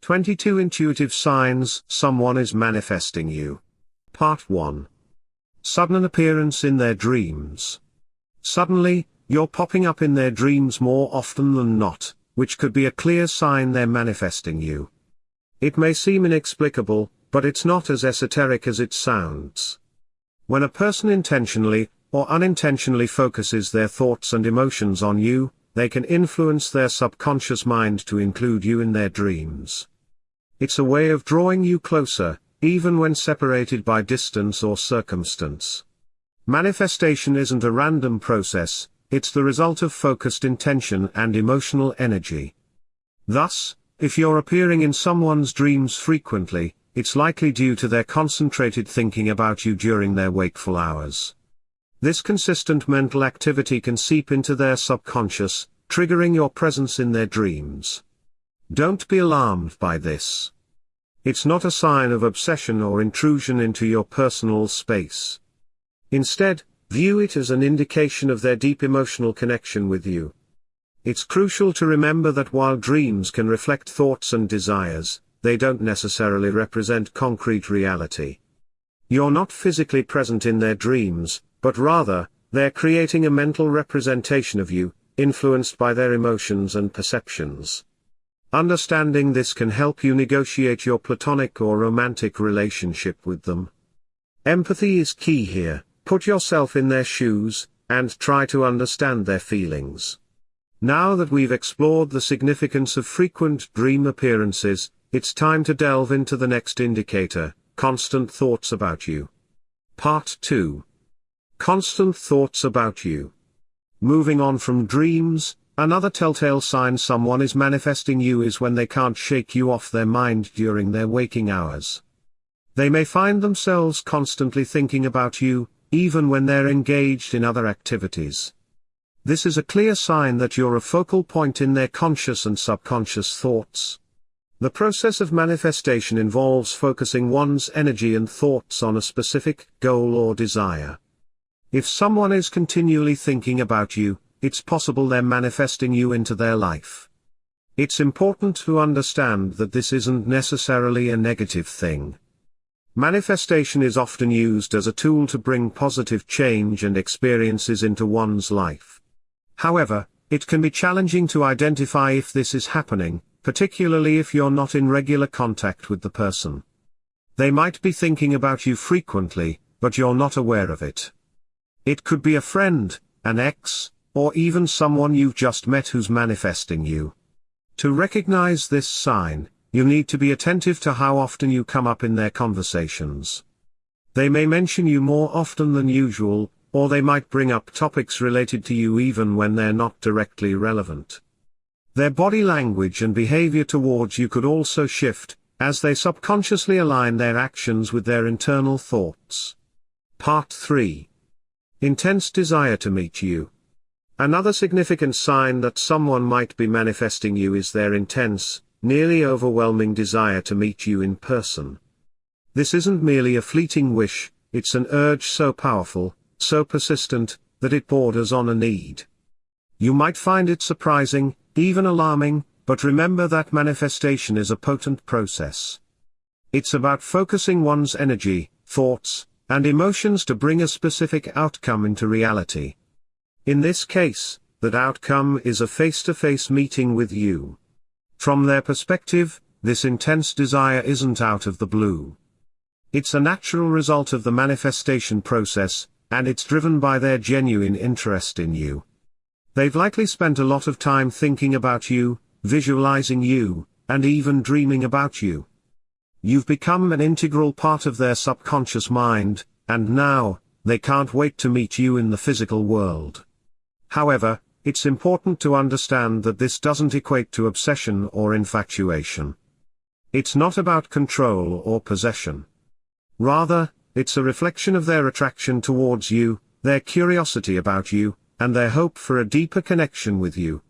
22 Intuitive Signs Someone is Manifesting You. Part 1. Sudden appearance in their dreams. Suddenly, you're popping up in their dreams more often than not, which could be a clear sign they're manifesting you. It may seem inexplicable, but it's not as esoteric as it sounds. When a person intentionally, or unintentionally focuses their thoughts and emotions on you, they can influence their subconscious mind to include you in their dreams. It's a way of drawing you closer, even when separated by distance or circumstance. Manifestation isn't a random process, it's the result of focused intention and emotional energy. Thus, if you're appearing in someone's dreams frequently, it's likely due to their concentrated thinking about you during their wakeful hours. This consistent mental activity can seep into their subconscious, triggering your presence in their dreams. Don't be alarmed by this. It's not a sign of obsession or intrusion into your personal space. Instead, view it as an indication of their deep emotional connection with you. It's crucial to remember that while dreams can reflect thoughts and desires, they don't necessarily represent concrete reality. You're not physically present in their dreams, but rather, they're creating a mental representation of you, influenced by their emotions and perceptions. Understanding this can help you negotiate your platonic or romantic relationship with them. Empathy is key here. Put yourself in their shoes, and try to understand their feelings. Now that we've explored the significance of frequent dream appearances, it's time to delve into the next indicator, constant thoughts about you. Part 2. Constant thoughts about you. Moving on from dreams, another telltale sign someone is manifesting you is when they can't shake you off their mind during their waking hours. They may find themselves constantly thinking about you, even when they're engaged in other activities. This is a clear sign that you're a focal point in their conscious and subconscious thoughts. The process of manifestation involves focusing one's energy and thoughts on a specific goal or desire. If someone is continually thinking about you, it's possible they're manifesting you into their life. It's important to understand that this isn't necessarily a negative thing. Manifestation is often used as a tool to bring positive change and experiences into one's life. However, it can be challenging to identify if this is happening, particularly if you're not in regular contact with the person. They might be thinking about you frequently, but you're not aware of it. It could be a friend, an ex, or even someone you've just met who's manifesting you. To recognize this sign, you need to be attentive to how often you come up in their conversations. They may mention you more often than usual, or they might bring up topics related to you even when they're not directly relevant. Their body language and behavior towards you could also shift, as they subconsciously align their actions with their internal thoughts. Part 3. Intense desire to meet you. Another significant sign that someone might be manifesting you is their intense, nearly overwhelming desire to meet you in person. This isn't merely a fleeting wish, it's an urge so powerful, so persistent, that it borders on a need. You might find it surprising, even alarming, but remember that manifestation is a potent process. It's about focusing one's energy, thoughts, and emotions to bring a specific outcome into reality. In this case, that outcome is a face-to-face meeting with you. From their perspective, this intense desire isn't out of the blue. It's a natural result of the manifestation process, and it's driven by their genuine interest in you. They've likely spent a lot of time thinking about you, visualizing you, and even dreaming about you. You've become an integral part of their subconscious mind, and now, they can't wait to meet you in the physical world. However, it's important to understand that this doesn't equate to obsession or infatuation. It's not about control or possession. Rather, it's a reflection of their attraction towards you, their curiosity about you, and their hope for a deeper connection with you.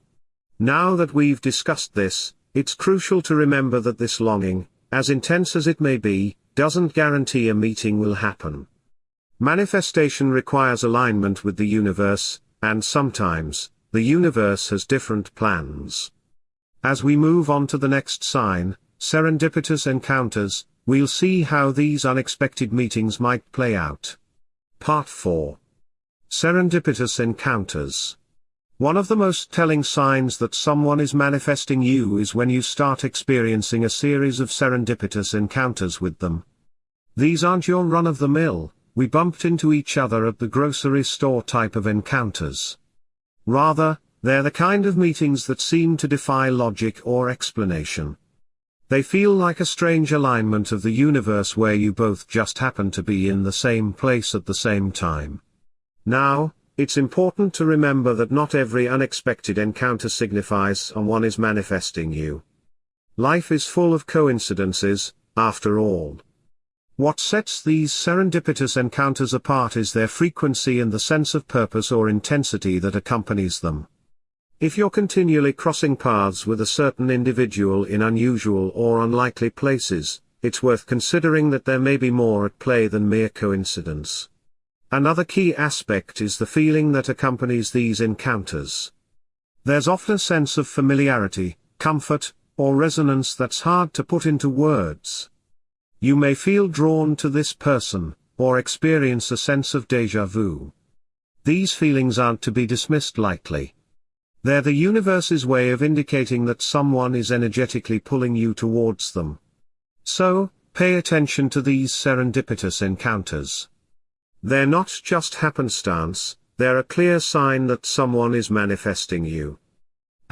Now that we've discussed this, it's crucial to remember that this longing, as intense as it may be, doesn't guarantee a meeting will happen. Manifestation requires alignment with the universe, and sometimes, the universe has different plans. As we move on to the next sign, serendipitous encounters, we'll see how these unexpected meetings might play out. Part 4. Serendipitous encounters. One of the most telling signs that someone is manifesting you is when you start experiencing a series of serendipitous encounters with them. These aren't your run-of-the-mill, we bumped into each other at the grocery store type of encounters. Rather, they're the kind of meetings that seem to defy logic or explanation. They feel like a strange alignment of the universe where you both just happen to be in the same place at the same time. Now, it's important to remember that not every unexpected encounter signifies someone is manifesting you. Life is full of coincidences, after all. What sets these serendipitous encounters apart is their frequency and the sense of purpose or intensity that accompanies them. If you're continually crossing paths with a certain individual in unusual or unlikely places, it's worth considering that there may be more at play than mere coincidence. Another key aspect is the feeling that accompanies these encounters. There's often a sense of familiarity, comfort, or resonance that's hard to put into words. You may feel drawn to this person, or experience a sense of déjà vu. These feelings aren't to be dismissed lightly. They're the universe's way of indicating that someone is energetically pulling you towards them. So, pay attention to these serendipitous encounters. They're not just happenstance, they're a clear sign that someone is manifesting you.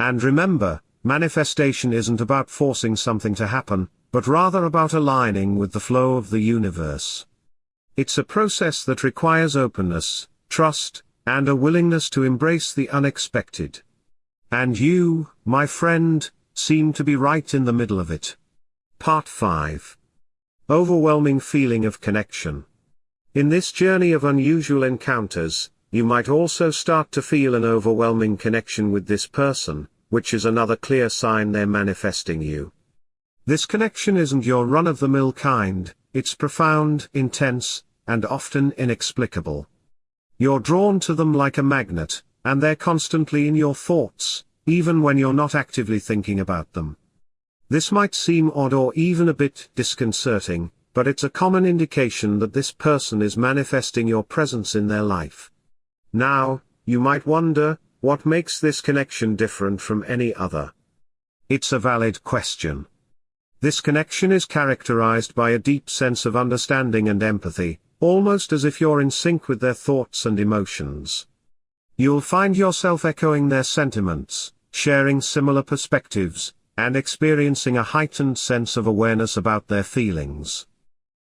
And remember, manifestation isn't about forcing something to happen, but rather about aligning with the flow of the universe. It's a process that requires openness, trust, and a willingness to embrace the unexpected. And you, my friend, seem to be right in the middle of it. Part 5. Overwhelming feeling of connection. In this journey of unusual encounters, you might also start to feel an overwhelming connection with this person, which is another clear sign they're manifesting you. This connection isn't your run-of-the-mill kind, it's profound, intense, and often inexplicable. You're drawn to them like a magnet, and they're constantly in your thoughts, even when you're not actively thinking about them. This might seem odd or even a bit disconcerting, but it's a common indication that this person is manifesting your presence in their life. Now, you might wonder, what makes this connection different from any other? It's a valid question. This connection is characterized by a deep sense of understanding and empathy, almost as if you're in sync with their thoughts and emotions. You'll find yourself echoing their sentiments, sharing similar perspectives, and experiencing a heightened sense of awareness about their feelings.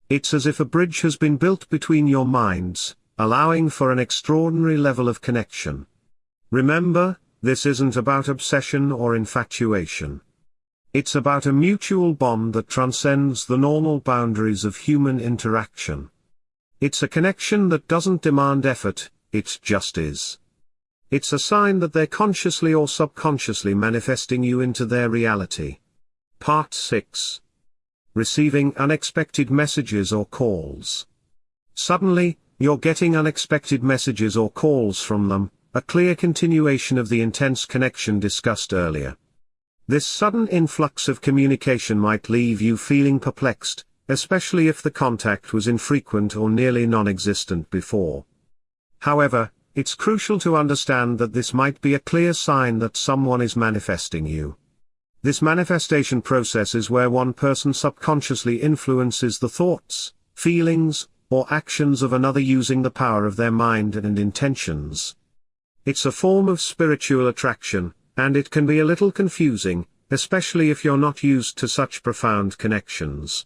It's as if a bridge has been built between your minds, allowing for an extraordinary level of connection. Remember, this isn't about obsession or infatuation. It's about a mutual bond that transcends the normal boundaries of human interaction. It's a connection that doesn't demand effort, it just is. It's a sign that they're consciously or subconsciously manifesting you into their reality. Part 6. Receiving unexpected messages or calls. Suddenly, you're getting unexpected messages or calls from them, a clear continuation of the intense connection discussed earlier. This sudden influx of communication might leave you feeling perplexed, especially if the contact was infrequent or nearly non-existent before. However, it's crucial to understand that this might be a clear sign that someone is manifesting you. This manifestation process is where one person subconsciously influences the thoughts, feelings, or actions of another using the power of their mind and intentions. It's a form of spiritual attraction, and it can be a little confusing, especially if you're not used to such profound connections.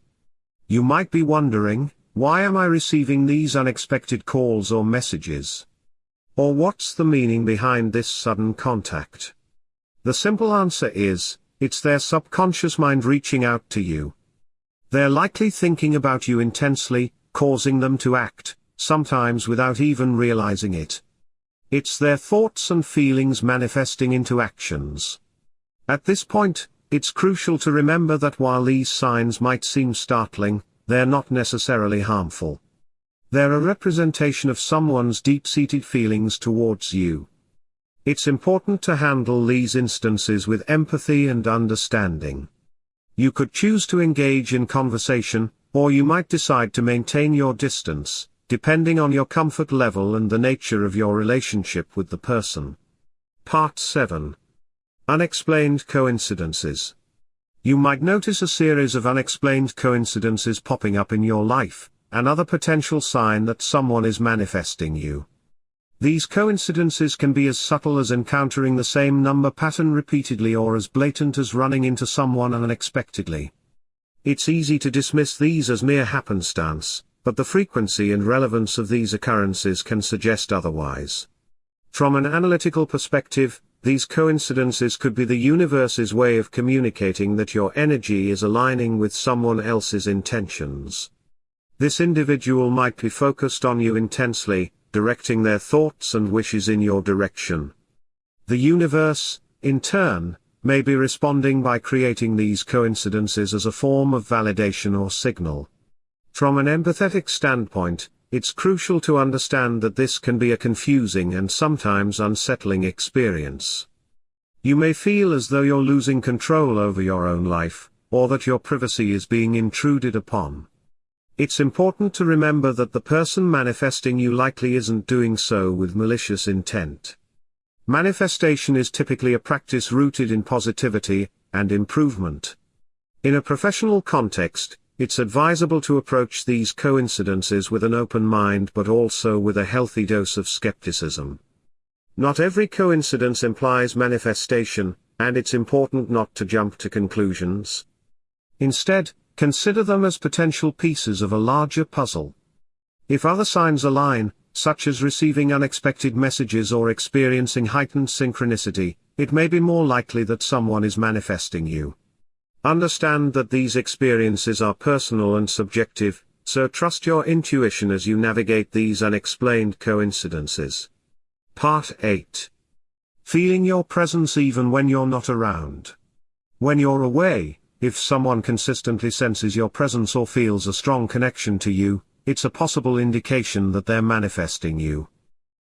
You might be wondering, why am I receiving these unexpected calls or messages? Or what's the meaning behind this sudden contact? The simple answer is, it's their subconscious mind reaching out to you. They're likely thinking about you intensely, causing them to act, sometimes without even realizing it. It's their thoughts and feelings manifesting into actions. At this point, it's crucial to remember that while these signs might seem startling, they're not necessarily harmful. They're a representation of someone's deep-seated feelings towards you. It's important to handle these instances with empathy and understanding. You could choose to engage in conversation, or you might decide to maintain your distance, depending on your comfort level and the nature of your relationship with the person. Part 7. Unexplained coincidences. You might notice a series of unexplained coincidences popping up in your life, another potential sign that someone is manifesting you. These coincidences can be as subtle as encountering the same number pattern repeatedly or as blatant as running into someone unexpectedly. It's easy to dismiss these as mere happenstance, but the frequency and relevance of these occurrences can suggest otherwise. From an analytical perspective, these coincidences could be the universe's way of communicating that your energy is aligning with someone else's intentions. This individual might be focused on you intensely, directing their thoughts and wishes in your direction. The universe, in turn, may be responding by creating these coincidences as a form of validation or signal. From an empathetic standpoint, it's crucial to understand that this can be a confusing and sometimes unsettling experience. You may feel as though you're losing control over your own life, or that your privacy is being intruded upon. It's important to remember that the person manifesting you likely isn't doing so with malicious intent. Manifestation is typically a practice rooted in positivity and improvement. In a professional context, it's advisable to approach these coincidences with an open mind but also with a healthy dose of skepticism. Not every coincidence implies manifestation, and it's important not to jump to conclusions. Instead, consider them as potential pieces of a larger puzzle. If other signs align, such as receiving unexpected messages or experiencing heightened synchronicity, it may be more likely that someone is manifesting you. Understand that these experiences are personal and subjective, so trust your intuition as you navigate these unexplained coincidences. Part 8. Feeling your presence even when you're not around. When you're away, if someone consistently senses your presence or feels a strong connection to you, it's a possible indication that they're manifesting you.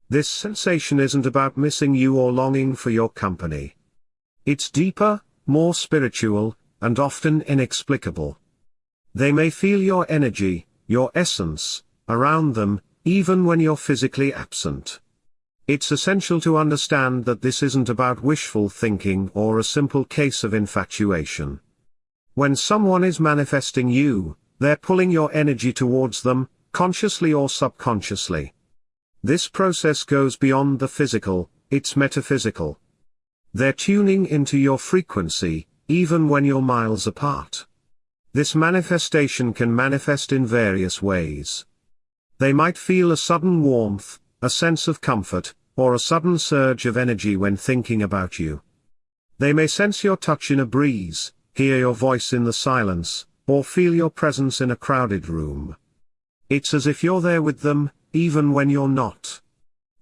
This sensation isn't about missing you or longing for your company. It's deeper, more spiritual, and often inexplicable. They may feel your energy, your essence, around them, even when you're physically absent. It's essential to understand that this isn't about wishful thinking or a simple case of infatuation. When someone is manifesting you, they're pulling your energy towards them, consciously or subconsciously. This process goes beyond the physical, it's metaphysical. They're tuning into your frequency, even when you're miles apart. This manifestation can manifest in various ways. They might feel a sudden warmth, a sense of comfort, or a sudden surge of energy when thinking about you. They may sense your touch in a breeze, hear your voice in the silence, or feel your presence in a crowded room. It's as if you're there with them, even when you're not.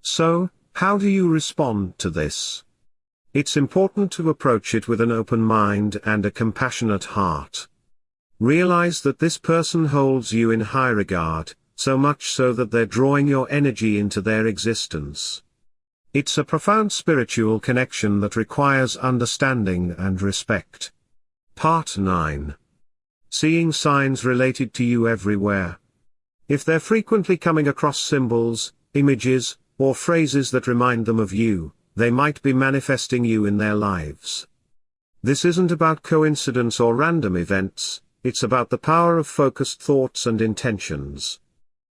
So, how do you respond to this? It's important to approach it with an open mind and a compassionate heart. Realize that this person holds you in high regard, so much so that they're drawing your energy into their existence. It's a profound spiritual connection that requires understanding and respect. Part 9. Seeing signs related to you everywhere. If they're frequently coming across symbols, images, or phrases that remind them of you, they might be manifesting you in their lives. This isn't about coincidence or random events, it's about the power of focused thoughts and intentions.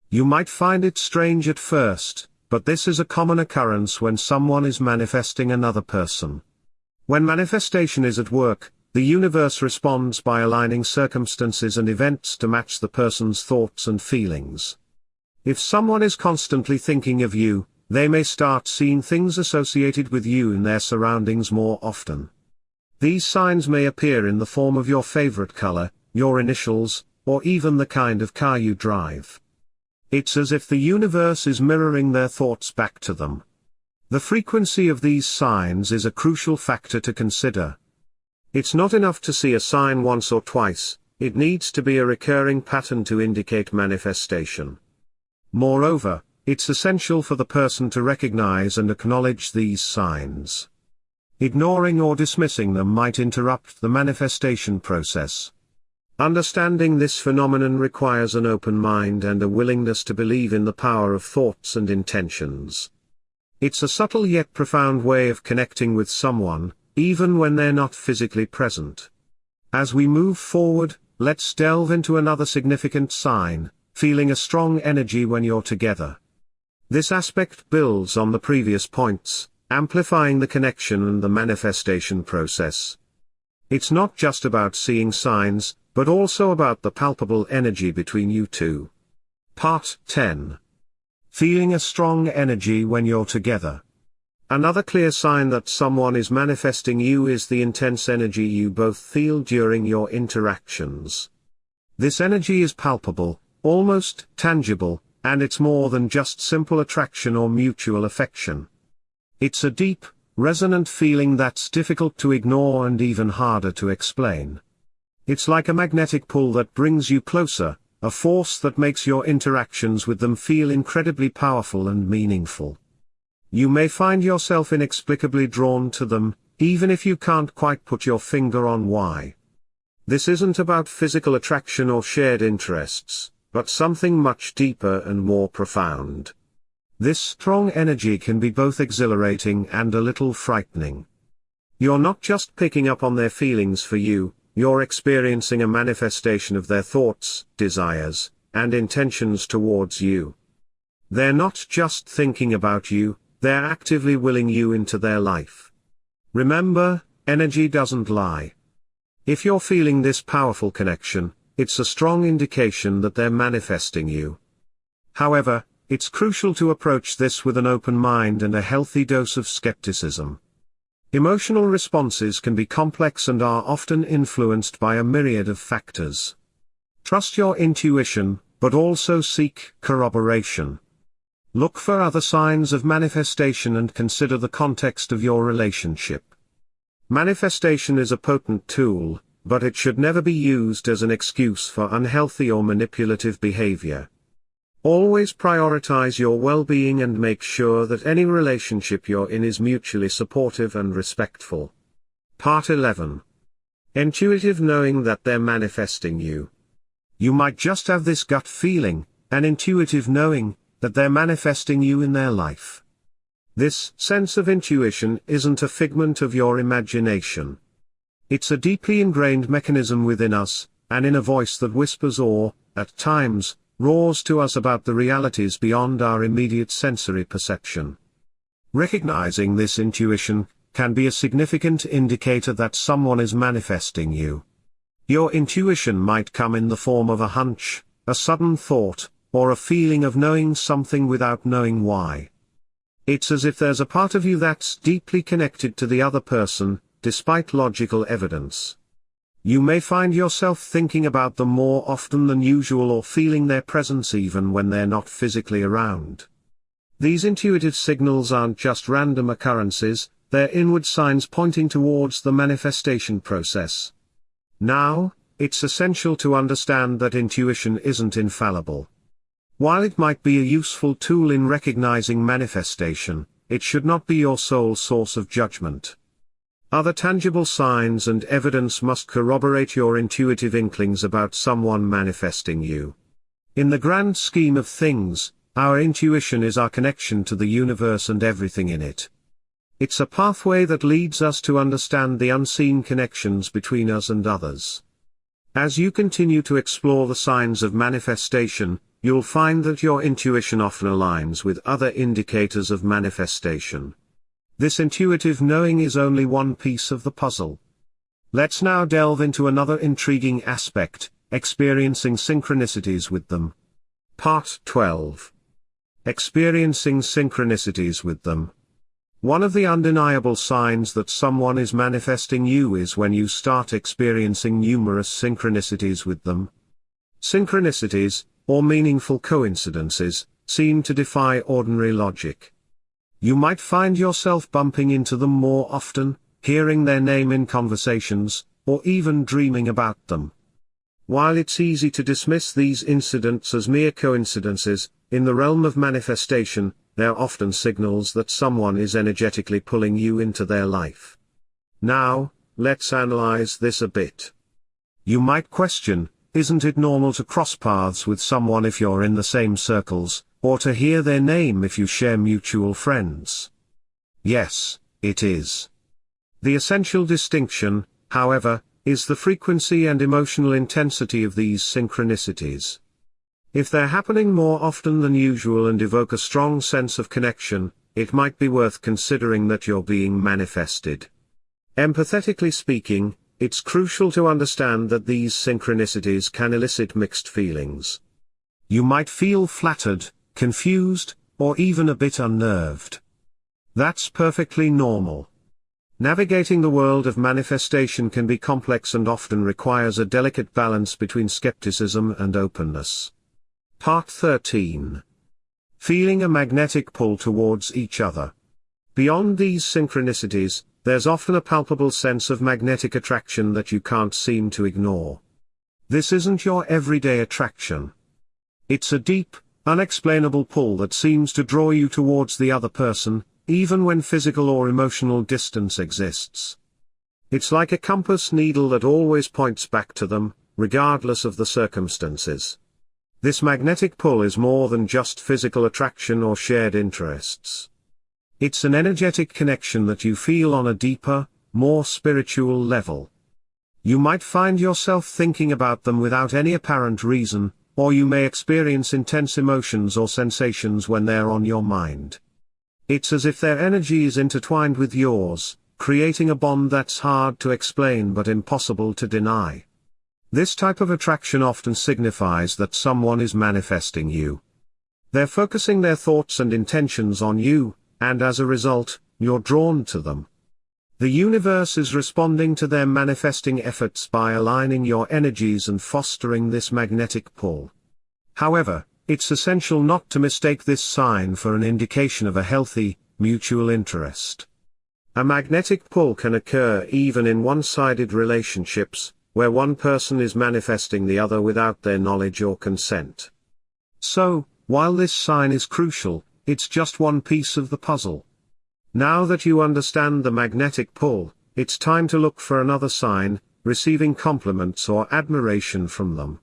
You might find it strange at first, but this is a common occurrence when someone is manifesting another person. When manifestation is at work, the universe responds by aligning circumstances and events to match the person's thoughts and feelings. If someone is constantly thinking of you, they may start seeing things associated with you in their surroundings more often. These signs may appear in the form of your favorite color, your initials, or even the kind of car you drive. It's as if the universe is mirroring their thoughts back to them. The frequency of these signs is a crucial factor to consider. It's not enough to see a sign once or twice, it needs to be a recurring pattern to indicate manifestation. Moreover, it's essential for the person to recognize and acknowledge these signs. Ignoring or dismissing them might interrupt the manifestation process. Understanding this phenomenon requires an open mind and a willingness to believe in the power of thoughts and intentions. It's a subtle yet profound way of connecting with someone, even when they're not physically present. As we move forward, let's delve into another significant sign: feeling a strong energy when you're together. This aspect builds on the previous points, amplifying the connection and the manifestation process. It's not just about seeing signs, but also about the palpable energy between you two. Part 10. Feeling a strong energy when you're together. Another clear sign that someone is manifesting you is the intense energy you both feel during your interactions. This energy is palpable, almost tangible, and it's more than just simple attraction or mutual affection. It's a deep, resonant feeling that's difficult to ignore and even harder to explain. It's like a magnetic pull that brings you closer, a force that makes your interactions with them feel incredibly powerful and meaningful. You may find yourself inexplicably drawn to them, even if you can't quite put your finger on why. This isn't about physical attraction or shared interests, but something much deeper and more profound. This strong energy can be both exhilarating and a little frightening. You're not just picking up on their feelings for you, you're experiencing a manifestation of their thoughts, desires, and intentions towards you. They're not just thinking about you, they're actively willing you into their life. Remember, energy doesn't lie. If you're feeling this powerful connection, it's a strong indication that they're manifesting you. However, it's crucial to approach this with an open mind and a healthy dose of skepticism. Emotional responses can be complex and are often influenced by a myriad of factors. Trust your intuition, but also seek corroboration. Look for other signs of manifestation and consider the context of your relationship. Manifestation is a potent tool, but it should never be used as an excuse for unhealthy or manipulative behavior. Always prioritize your well-being and make sure that any relationship you're in is mutually supportive and respectful. Part 11. Intuitive knowing that they're manifesting you. You might just have this gut feeling, an intuitive knowing, that they're manifesting you in their life. This sense of intuition isn't a figment of your imagination. It's a deeply ingrained mechanism within us, an inner voice that whispers or, at times, roars to us about the realities beyond our immediate sensory perception. Recognizing this intuition can be a significant indicator that someone is manifesting you. Your intuition might come in the form of a hunch, a sudden thought, or a feeling of knowing something without knowing why. It's as if there's a part of you that's deeply connected to the other person, despite logical evidence. You may find yourself thinking about them more often than usual or feeling their presence even when they're not physically around. These intuitive signals aren't just random occurrences, they're inward signs pointing towards the manifestation process. Now, it's essential to understand that intuition isn't infallible. While it might be a useful tool in recognizing manifestation, it should not be your sole source of judgment. Other tangible signs and evidence must corroborate your intuitive inklings about someone manifesting you. In the grand scheme of things, our intuition is our connection to the universe and everything in it. It's a pathway that leads us to understand the unseen connections between us and others. As you continue to explore the signs of manifestation, you'll find that your intuition often aligns with other indicators of manifestation. This intuitive knowing is only one piece of the puzzle. Let's now delve into another intriguing aspect, experiencing synchronicities with them. Part 12. Experiencing synchronicities with them. One of the undeniable signs that someone is manifesting you is when you start experiencing numerous synchronicities with them. Synchronicities, or meaningful coincidences, seem to defy ordinary logic. You might find yourself bumping into them more often, hearing their name in conversations, or even dreaming about them. While it's easy to dismiss these incidents as mere coincidences, in the realm of manifestation, they're often signals that someone is energetically pulling you into their life. Now, let's analyze this a bit. You might question, isn't it normal to cross paths with someone if you're in the same circles, or to hear their name if you share mutual friends? Yes, it is. The essential distinction, however, is the frequency and emotional intensity of these synchronicities. If they're happening more often than usual and evoke a strong sense of connection, it might be worth considering that you're being manifested. Empathetically speaking, it's crucial to understand that these synchronicities can elicit mixed feelings. You might feel flattered, confused, or even a bit unnerved. That's perfectly normal. Navigating the world of manifestation can be complex and often requires a delicate balance between skepticism and openness. Part 13. Feeling a magnetic pull towards each other. Beyond these synchronicities, there's often a palpable sense of magnetic attraction that you can't seem to ignore. This isn't your everyday attraction. It's a deep, unexplainable pull that seems to draw you towards the other person, even when physical or emotional distance exists. It's like a compass needle that always points back to them, regardless of the circumstances. This magnetic pull is more than just physical attraction or shared interests. It's an energetic connection that you feel on a deeper, more spiritual level. You might find yourself thinking about them without any apparent reason, or you may experience intense emotions or sensations when they're on your mind. It's as if their energy is intertwined with yours, creating a bond that's hard to explain but impossible to deny. This type of attraction often signifies that someone is manifesting you. They're focusing their thoughts and intentions on you, and as a result, you're drawn to them. The universe is responding to their manifesting efforts by aligning your energies and fostering this magnetic pull. However, it's essential not to mistake this sign for an indication of a healthy, mutual interest. A magnetic pull can occur even in one-sided relationships, where one person is manifesting the other without their knowledge or consent. So, while this sign is crucial, it's just one piece of the puzzle. Now that you understand the magnetic pull, it's time to look for another sign, receiving compliments or admiration from them.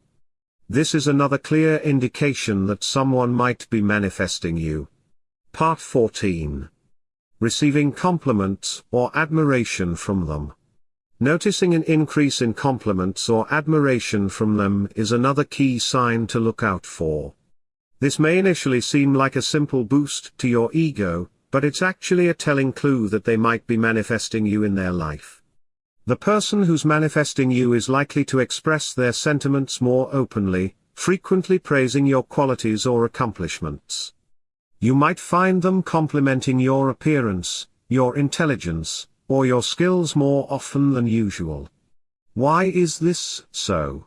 This is another clear indication that someone might be manifesting you. Part 14. Receiving compliments or admiration from them. Noticing an increase in compliments or admiration from them is another key sign to look out for. This may initially seem like a simple boost to your ego, but it's actually a telling clue that they might be manifesting you in their life. The person who's manifesting you is likely to express their sentiments more openly, frequently praising your qualities or accomplishments. You might find them complimenting your appearance, your intelligence, or your skills more often than usual. Why is this so?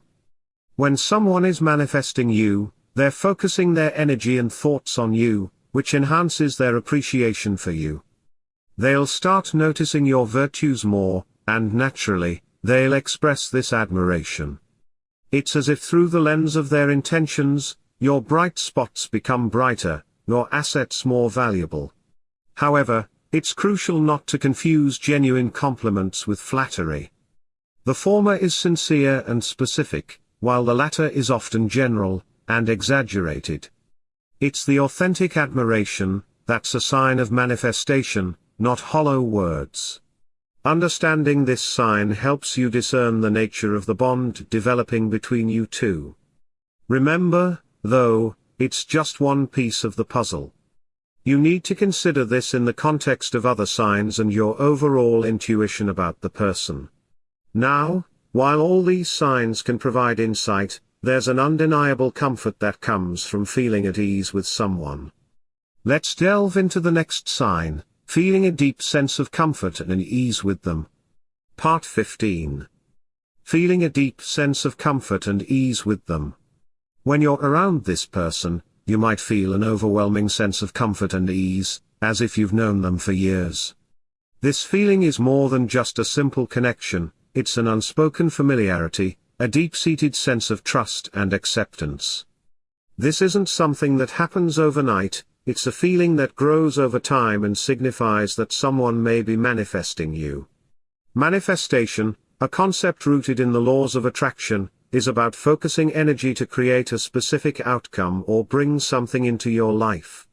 When someone is manifesting you, they're focusing their energy and thoughts on you, which enhances their appreciation for you. They'll start noticing your virtues more, and naturally, they'll express this admiration. It's as if through the lens of their intentions, your bright spots become brighter, your assets more valuable. However, it's crucial not to confuse genuine compliments with flattery. The former is sincere and specific, while the latter is often general and exaggerated. It's the authentic admiration that's a sign of manifestation, not hollow words. Understanding this sign helps you discern the nature of the bond developing between you two. Remember, though, it's just one piece of the puzzle. You need to consider this in the context of other signs and your overall intuition about the person. Now, while all these signs can provide insight, there's an undeniable comfort that comes from feeling at ease with someone. Let's delve into the next sign, feeling a deep sense of comfort and ease with them. Part 15. Feeling a deep sense of comfort and ease with them. When you're around this person, you might feel an overwhelming sense of comfort and ease, as if you've known them for years. This feeling is more than just a simple connection, it's an unspoken familiarity, a deep-seated sense of trust and acceptance. This isn't something that happens overnight, it's a feeling that grows over time and signifies that someone may be manifesting you. Manifestation, a concept rooted in the laws of attraction, is about focusing energy to create a specific outcome or bring something into your life.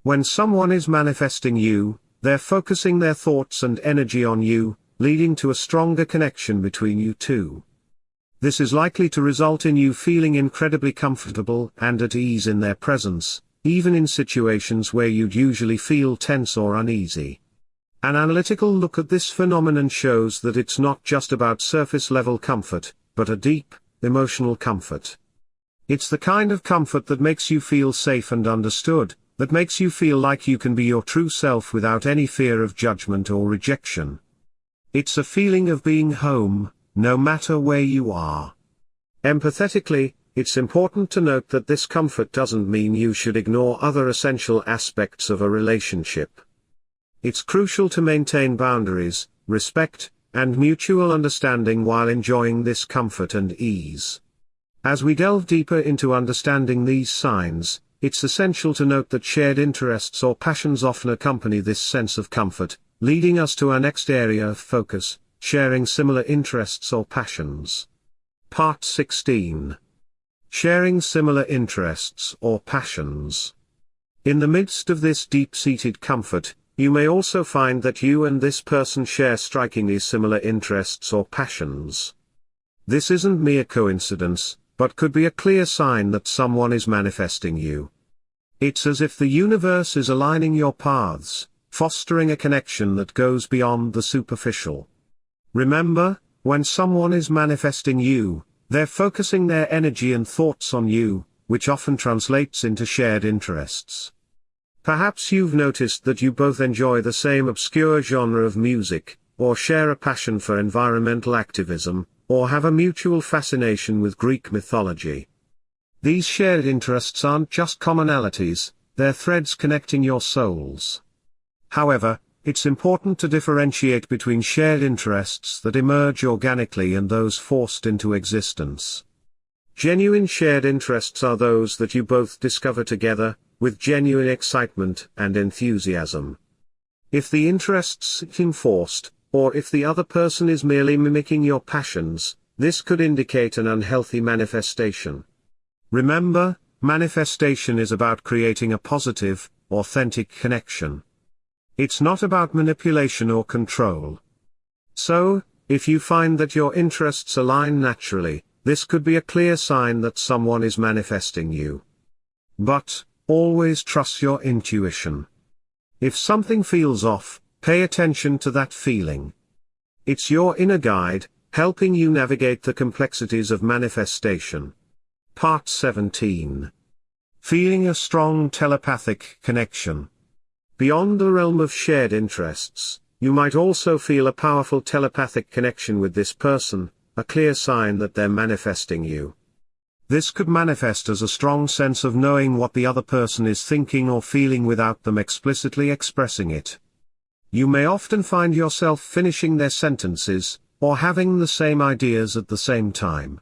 When someone is manifesting you, they're focusing their thoughts and energy on you, leading to a stronger connection between you two. This is likely to result in you feeling incredibly comfortable and at ease in their presence, even in situations where you'd usually feel tense or uneasy. An analytical look at this phenomenon shows that it's not just about surface-level comfort, but a deep, emotional comfort. It's the kind of comfort that makes you feel safe and understood, that makes you feel like you can be your true self without any fear of judgment or rejection. It's a feeling of being home, no matter where you are. Empathetically, it's important to note that this comfort doesn't mean you should ignore other essential aspects of a relationship. It's crucial to maintain boundaries, respect, and mutual understanding while enjoying this comfort and ease. As we delve deeper into understanding these signs, it's essential to note that shared interests or passions often accompany this sense of comfort, leading us to our next area of focus: sharing similar interests or passions. Part 16. Sharing similar interests or passions. In the midst of this deep-seated comfort, you may also find that you and this person share strikingly similar interests or passions. This isn't mere coincidence, but could be a clear sign that someone is manifesting you. It's as if the universe is aligning your paths, fostering a connection that goes beyond the superficial. Remember, when someone is manifesting you, they're focusing their energy and thoughts on you, which often translates into shared interests. Perhaps you've noticed that you both enjoy the same obscure genre of music, or share a passion for environmental activism, or have a mutual fascination with Greek mythology. These shared interests aren't just commonalities, they're threads connecting your souls. However, it's important to differentiate between shared interests that emerge organically and those forced into existence. Genuine shared interests are those that you both discover together, with genuine excitement and enthusiasm. If the interests seem forced, or if the other person is merely mimicking your passions, this could indicate an unhealthy manifestation. Remember, manifestation is about creating a positive, authentic connection. It's not about manipulation or control. So, if you find that your interests align naturally, this could be a clear sign that someone is manifesting you. But, always trust your intuition. If something feels off, pay attention to that feeling. It's your inner guide, helping you navigate the complexities of manifestation. Part 17. Feeling a strong telepathic connection. Beyond the realm of shared interests, you might also feel a powerful telepathic connection with this person, a clear sign that they're manifesting you. This could manifest as a strong sense of knowing what the other person is thinking or feeling without them explicitly expressing it. You may often find yourself finishing their sentences, or having the same ideas at the same time.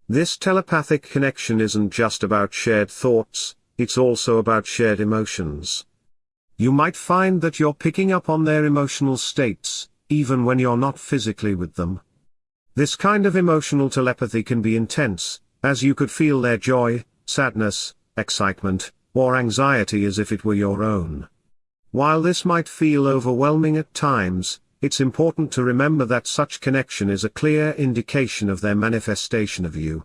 This telepathic connection isn't just about shared thoughts, it's also about shared emotions. You might find that you're picking up on their emotional states, even when you're not physically with them. This kind of emotional telepathy can be intense, as you could feel their joy, sadness, excitement, or anxiety as if it were your own. While this might feel overwhelming at times, it's important to remember that such connection is a clear indication of their manifestation of you.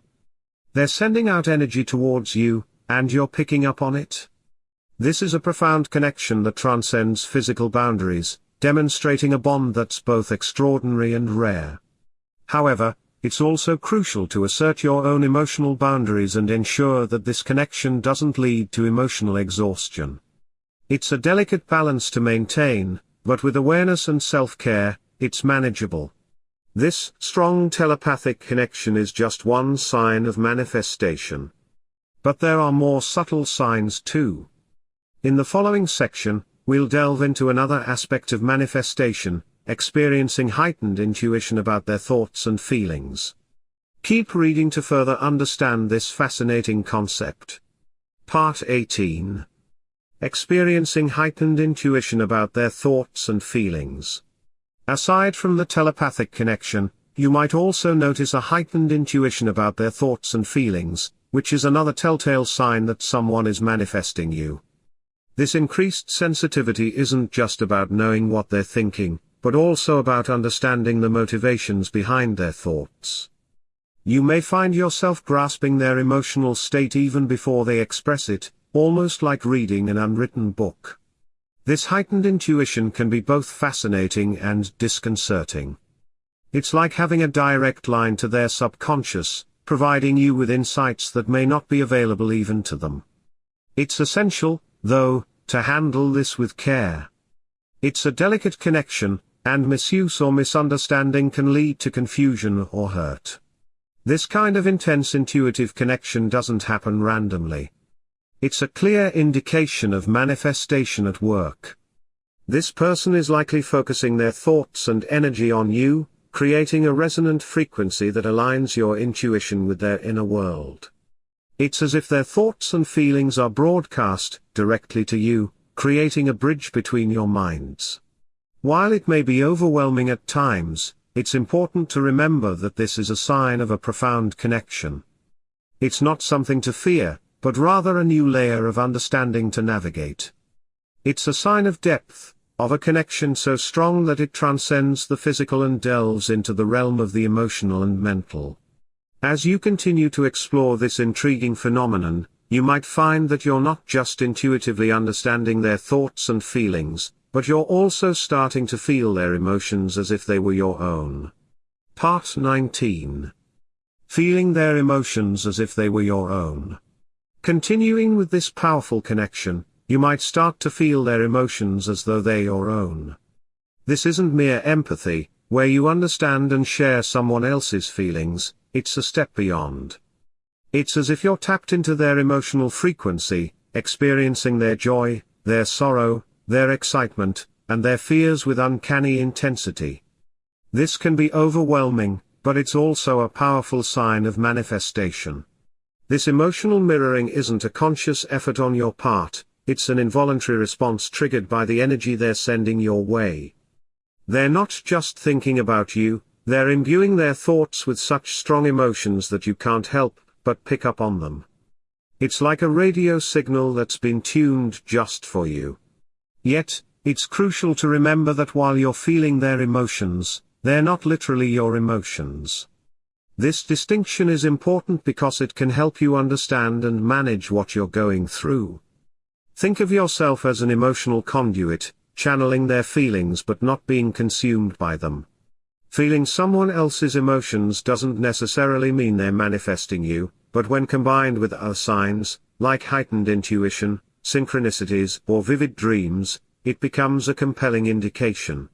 They're sending out energy towards you, and you're picking up on it. This is a profound connection that transcends physical boundaries, demonstrating a bond that's both extraordinary and rare. However, it's also crucial to assert your own emotional boundaries and ensure that this connection doesn't lead to emotional exhaustion. It's a delicate balance to maintain, but with awareness and self-care, it's manageable. This strong telepathic connection is just one sign of manifestation. But there are more subtle signs too. In the following section, we'll delve into another aspect of manifestation, experiencing heightened intuition about their thoughts and feelings. Keep reading to further understand this fascinating concept. Part 18. Experiencing heightened intuition about their thoughts and feelings. Aside from the telepathic connection, you might also notice a heightened intuition about their thoughts and feelings, which is another telltale sign that someone is manifesting you. This increased sensitivity isn't just about knowing what they're thinking, but also about understanding the motivations behind their thoughts. You may find yourself grasping their emotional state even before they express it, almost like reading an unwritten book. This heightened intuition can be both fascinating and disconcerting. It's like having a direct line to their subconscious, providing you with insights that may not be available even to them. It's essential, though, to handle this with care. It's a delicate connection, and misuse or misunderstanding can lead to confusion or hurt. This kind of intense intuitive connection doesn't happen randomly. It's a clear indication of manifestation at work. This person is likely focusing their thoughts and energy on you, creating a resonant frequency that aligns your intuition with their inner world. It's as if their thoughts and feelings are broadcast directly to you, creating a bridge between your minds. While it may be overwhelming at times, it's important to remember that this is a sign of a profound connection. It's not something to fear, but rather a new layer of understanding to navigate. It's a sign of depth, of a connection so strong that it transcends the physical and delves into the realm of the emotional and mental. As you continue to explore this intriguing phenomenon, you might find that you're not just intuitively understanding their thoughts and feelings, but you're also starting to feel their emotions as if they were your own. Part 19. Feeling their emotions as if they were your own. Continuing with this powerful connection, you might start to feel their emotions as though they're your own. This isn't mere empathy, where you understand and share someone else's feelings, it's a step beyond. It's as if you're tapped into their emotional frequency, experiencing their joy, their sorrow, their excitement, and their fears with uncanny intensity. This can be overwhelming, but it's also a powerful sign of manifestation. This emotional mirroring isn't a conscious effort on your part, it's an involuntary response triggered by the energy they're sending your way. They're not just thinking about you, they're imbuing their thoughts with such strong emotions that you can't help but pick up on them. It's like a radio signal that's been tuned just for you. Yet, it's crucial to remember that while you're feeling their emotions, they're not literally your emotions. This distinction is important because it can help you understand and manage what you're going through. Think of yourself as an emotional conduit, channeling their feelings but not being consumed by them. Feeling someone else's emotions doesn't necessarily mean they're manifesting you, but when combined with other signs, like heightened intuition, synchronicities, or vivid dreams, it becomes a compelling indication.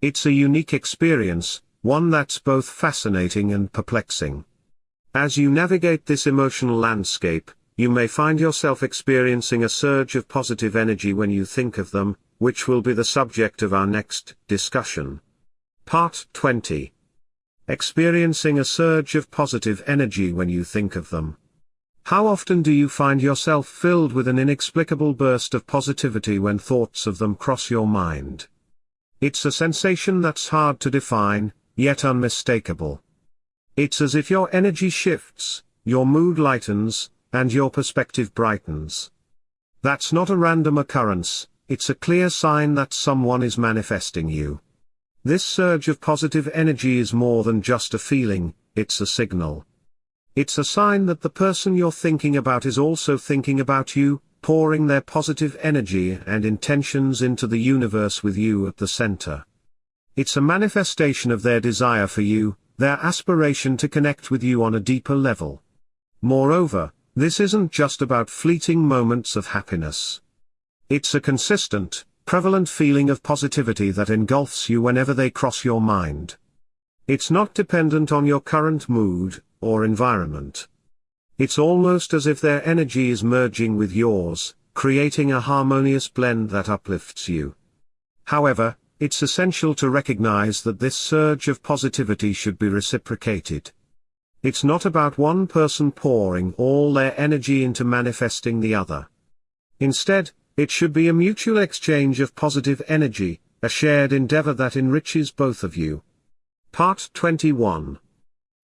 It's a unique experience, one that's both fascinating and perplexing. As you navigate this emotional landscape, you may find yourself experiencing a surge of positive energy when you think of them, which will be the subject of our next discussion. Part 20. Experiencing a surge of positive energy when you think of them. How often do you find yourself filled with an inexplicable burst of positivity when thoughts of them cross your mind? It's a sensation that's hard to define, yet unmistakable. It's as if your energy shifts, your mood lightens, and your perspective brightens. That's not a random occurrence, it's a clear sign that someone is manifesting you. This surge of positive energy is more than just a feeling, it's a signal. It's a sign that the person you're thinking about is also thinking about you, pouring their positive energy and intentions into the universe with you at the center. It's a manifestation of their desire for you, their aspiration to connect with you on a deeper level. Moreover, this isn't just about fleeting moments of happiness. It's a consistent, prevalent feeling of positivity that engulfs you whenever they cross your mind. It's not dependent on your current mood or environment. It's almost as if their energy is merging with yours, creating a harmonious blend that uplifts you. However, it's essential to recognize that this surge of positivity should be reciprocated. It's not about one person pouring all their energy into manifesting the other. Instead, it should be a mutual exchange of positive energy, a shared endeavor that enriches both of you. Part 21.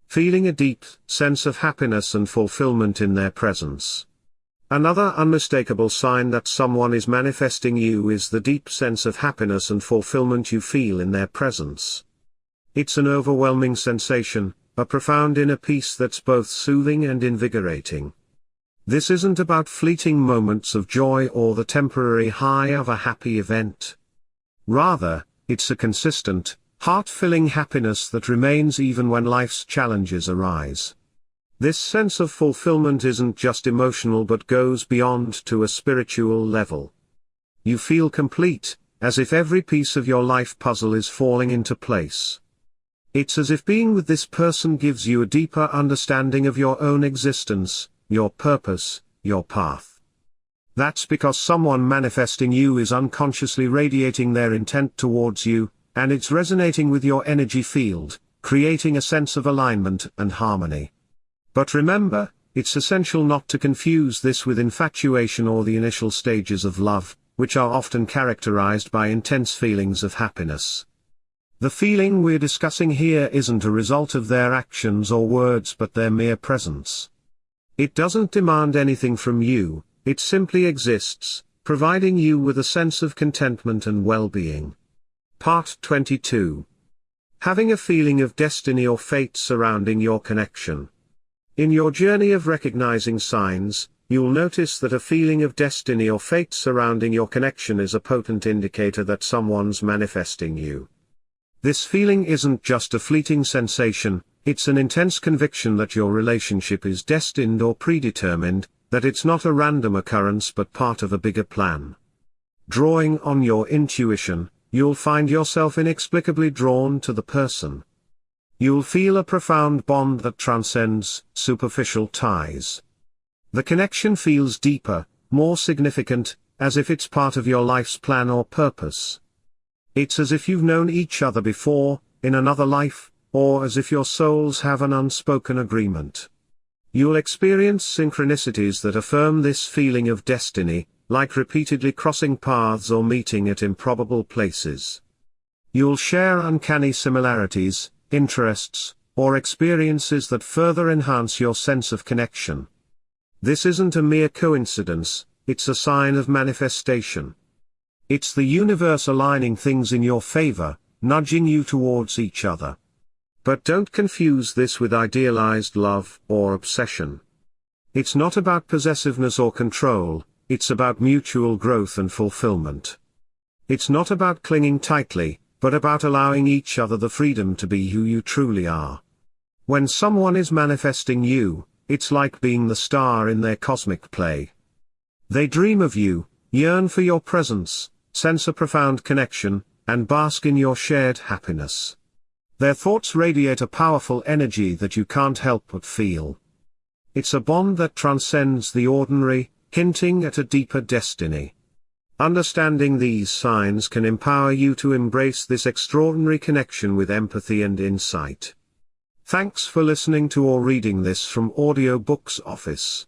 Feeling a deep sense of happiness and fulfillment in their presence. Another unmistakable sign that someone is manifesting you is the deep sense of happiness and fulfillment you feel in their presence. It's an overwhelming sensation, a profound inner peace that's both soothing and invigorating. This isn't about fleeting moments of joy or the temporary high of a happy event. Rather, it's a consistent, heart-filling happiness that remains even when life's challenges arise. This sense of fulfillment isn't just emotional but goes beyond to a spiritual level. You feel complete, as if every piece of your life puzzle is falling into place. It's as if being with this person gives you a deeper understanding of your own existence, your purpose, your path. That's because someone manifesting you is unconsciously radiating their intent towards you, and it's resonating with your energy field, creating a sense of alignment and harmony. But remember, it's essential not to confuse this with infatuation or the initial stages of love, which are often characterized by intense feelings of happiness. The feeling we're discussing here isn't a result of their actions or words but their mere presence. It doesn't demand anything from you, it simply exists, providing you with a sense of contentment and well-being. Part 22. Having a feeling of destiny or fate surrounding your connection. In your journey of recognizing signs, you'll notice that a feeling of destiny or fate surrounding your connection is a potent indicator that someone's manifesting you. This feeling isn't just a fleeting sensation, it's an intense conviction that your relationship is destined or predetermined, that it's not a random occurrence but part of a bigger plan. Drawing on your intuition, you'll find yourself inexplicably drawn to the person. You'll feel a profound bond that transcends superficial ties. The connection feels deeper, more significant, as if it's part of your life's plan or purpose. It's as if you've known each other before, in another life, or as if your souls have an unspoken agreement. You'll experience synchronicities that affirm this feeling of destiny, like repeatedly crossing paths or meeting at improbable places. You'll share uncanny similarities, interests, or experiences that further enhance your sense of connection. This isn't a mere coincidence, it's a sign of manifestation. It's the universe aligning things in your favor, nudging you towards each other. But don't confuse this with idealized love or obsession. It's not about possessiveness or control, it's about mutual growth and fulfillment. It's not about clinging tightly, but about allowing each other the freedom to be who you truly are. When someone is manifesting you, it's like being the star in their cosmic play. They dream of you, yearn for your presence, sense a profound connection, and bask in your shared happiness. Their thoughts radiate a powerful energy that you can't help but feel. It's a bond that transcends the ordinary, hinting at a deeper destiny. Understanding these signs can empower you to embrace this extraordinary connection with empathy and insight. Thanks for listening to or reading this from Audiobooks Office.